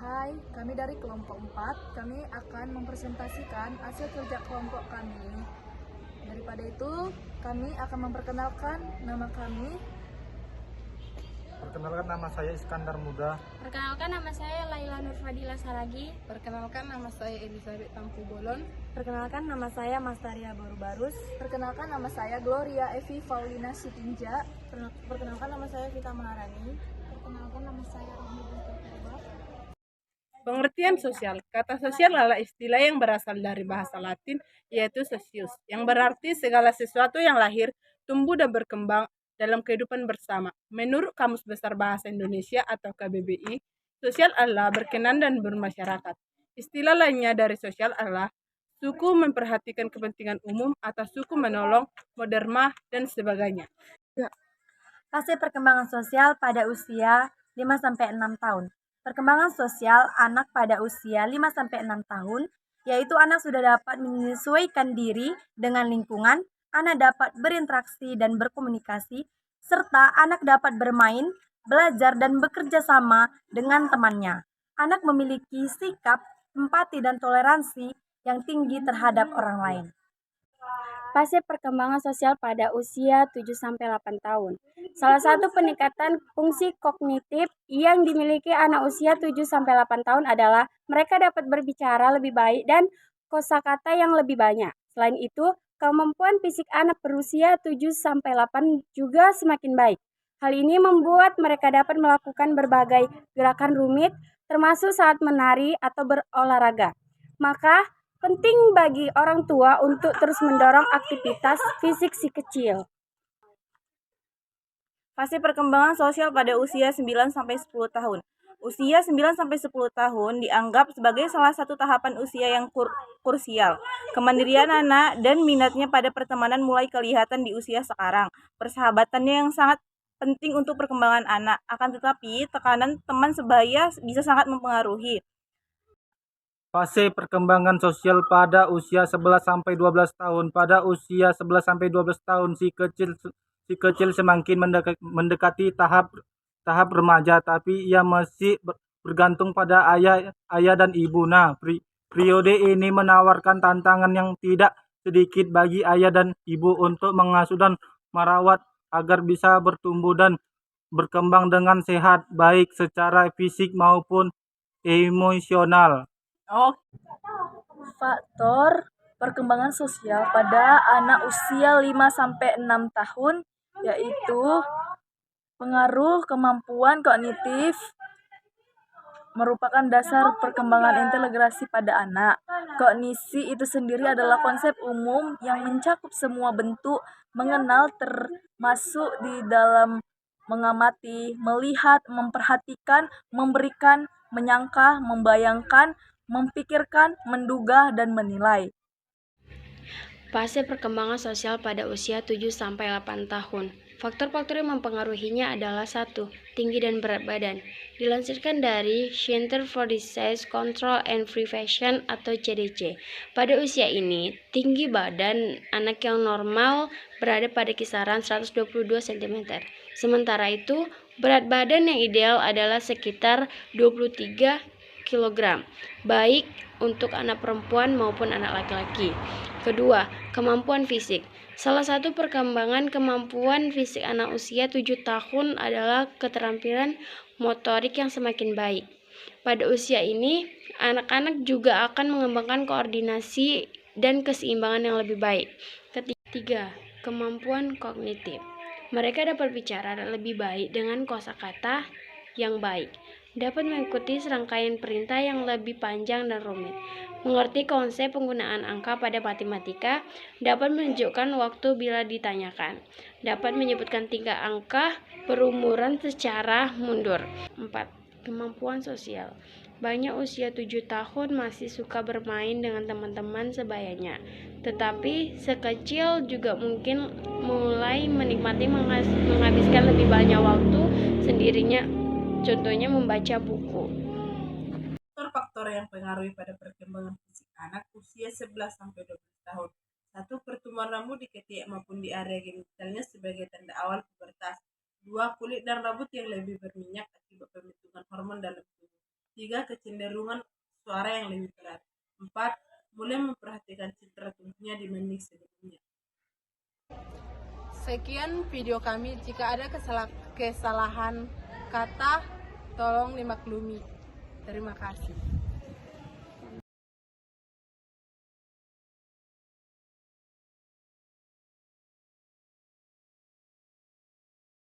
Hai, kami dari kelompok 4. Kami akan mempresentasikan hasil kerja kelompok kami. Daripada itu, kami akan memperkenalkan nama kami. Perkenalkan, nama saya Iskandar Muda. Perkenalkan, nama saya Laila Nurfadila Saragi. Perkenalkan, nama saya Elizabeth Tampu Bolon. Perkenalkan, nama saya Mastaria Baru-Barus. Perkenalkan, nama saya Gloria Evi Paulina Sitinja. Perkenalkan, nama saya Vita Maharani. Perkenalkan, nama saya Rohmi Binti. Pengertian sosial. Kata sosial adalah istilah yang berasal dari bahasa Latin, yaitu socius, yang berarti segala sesuatu yang lahir, tumbuh dan berkembang dalam kehidupan bersama. Menurut Kamus Besar Bahasa Indonesia atau KBBI, sosial adalah berkenan dan bermasyarakat. Istilah lainnya dari sosial adalah suku memperhatikan kepentingan umum atau suku menolong, modermah, dan sebagainya. Fase perkembangan sosial pada usia 5-6 tahun. Perkembangan sosial anak pada usia 5-6 tahun, yaitu anak sudah dapat menyesuaikan diri dengan lingkungan, anak dapat berinteraksi dan berkomunikasi, serta anak dapat bermain, belajar, dan bekerja sama dengan temannya. Anak memiliki sikap, empati, dan toleransi yang tinggi terhadap orang lain. Fase perkembangan sosial pada usia 7-8 tahun. Salah satu peningkatan fungsi kognitif yang dimiliki anak usia 7-8 tahun adalah mereka dapat berbicara lebih baik dan kosakata yang lebih banyak. Selain itu, kemampuan fisik anak berusia 7-8 juga semakin baik. Hal ini membuat mereka dapat melakukan berbagai gerakan rumit, termasuk saat menari atau berolahraga. Maka, penting bagi orang tua untuk terus mendorong aktivitas fisik si kecil. Fase perkembangan sosial pada usia 9-10 tahun. Usia 9-10 tahun dianggap sebagai salah satu tahapan usia yang krusial. Kemandirian anak dan minatnya pada pertemanan mulai kelihatan di usia sekarang. Persahabatannya yang sangat penting untuk perkembangan anak. Akan tetapi, tekanan teman sebaya bisa sangat mempengaruhi. Fase perkembangan sosial pada usia 11-12 tahun. Pada usia 11-12 tahun, si kecil semakin mendekati tahap remaja, tapi ia masih bergantung pada ayah dan ibu. Nah, periode ini menawarkan tantangan yang tidak sedikit bagi ayah dan ibu untuk mengasuh dan merawat agar bisa bertumbuh dan berkembang dengan sehat, baik secara fisik maupun emosional. Faktor perkembangan sosial pada anak usia 5-6 tahun yaitu pengaruh kemampuan kognitif merupakan dasar perkembangan integrasi pada anak. Kognisi itu sendiri adalah konsep umum yang mencakup semua bentuk mengenal, termasuk di dalam mengamati, melihat, memperhatikan, memberikan, menyangka, membayangkan, memikirkan, menduga, dan menilai. Fase perkembangan sosial pada usia 7-8 tahun. Faktor-faktor yang mempengaruhinya adalah 1. Tinggi dan berat badan. Dilansirkan dari Center for Disease Control and Prevention atau CDC. Pada usia ini, tinggi badan anak yang normal berada pada kisaran 122 cm. Sementara itu, berat badan yang ideal adalah sekitar 23 kg, baik untuk anak perempuan maupun anak laki-laki. Kedua, kemampuan fisik. Salah satu perkembangan kemampuan fisik anak usia 7 tahun adalah keterampilan motorik yang semakin baik. Pada usia ini, anak-anak juga akan mengembangkan koordinasi dan keseimbangan yang lebih baik. Ketiga, kemampuan kognitif. Mereka dapat bicara lebih baik dengan kosakata yang baik, dapat mengikuti serangkaian perintah yang lebih panjang dan rumit, mengerti konsep penggunaan angka pada matematika, dapat menunjukkan waktu bila ditanyakan, dapat menyebutkan tingkah angka perumuran secara mundur. 4. Kemampuan sosial. Banyak usia 7 tahun masih suka bermain dengan teman-teman sebayanya, tetapi sekecil juga mungkin mulai menikmati menghabiskan lebih banyak waktu sendirinya, contohnya membaca buku. Faktor-faktor yang pengaruhi pada perkembangan fisik anak usia 11-12 tahun. 1. Pertumbuhan rambut di ketiak maupun di area genitalnya sebagai tanda awal pubertas. 2. Kulit dan rambut yang lebih berminyak akibat pembentukan hormon dalam tubuh. 3. Kecenderungan suara yang lebih berat. 4. Mulai memperhatikan citra tubuhnya dibanding sebelumnya. Sekian video kami. Jika ada kesalahan kata, tolong dimaklumi. Terima kasih.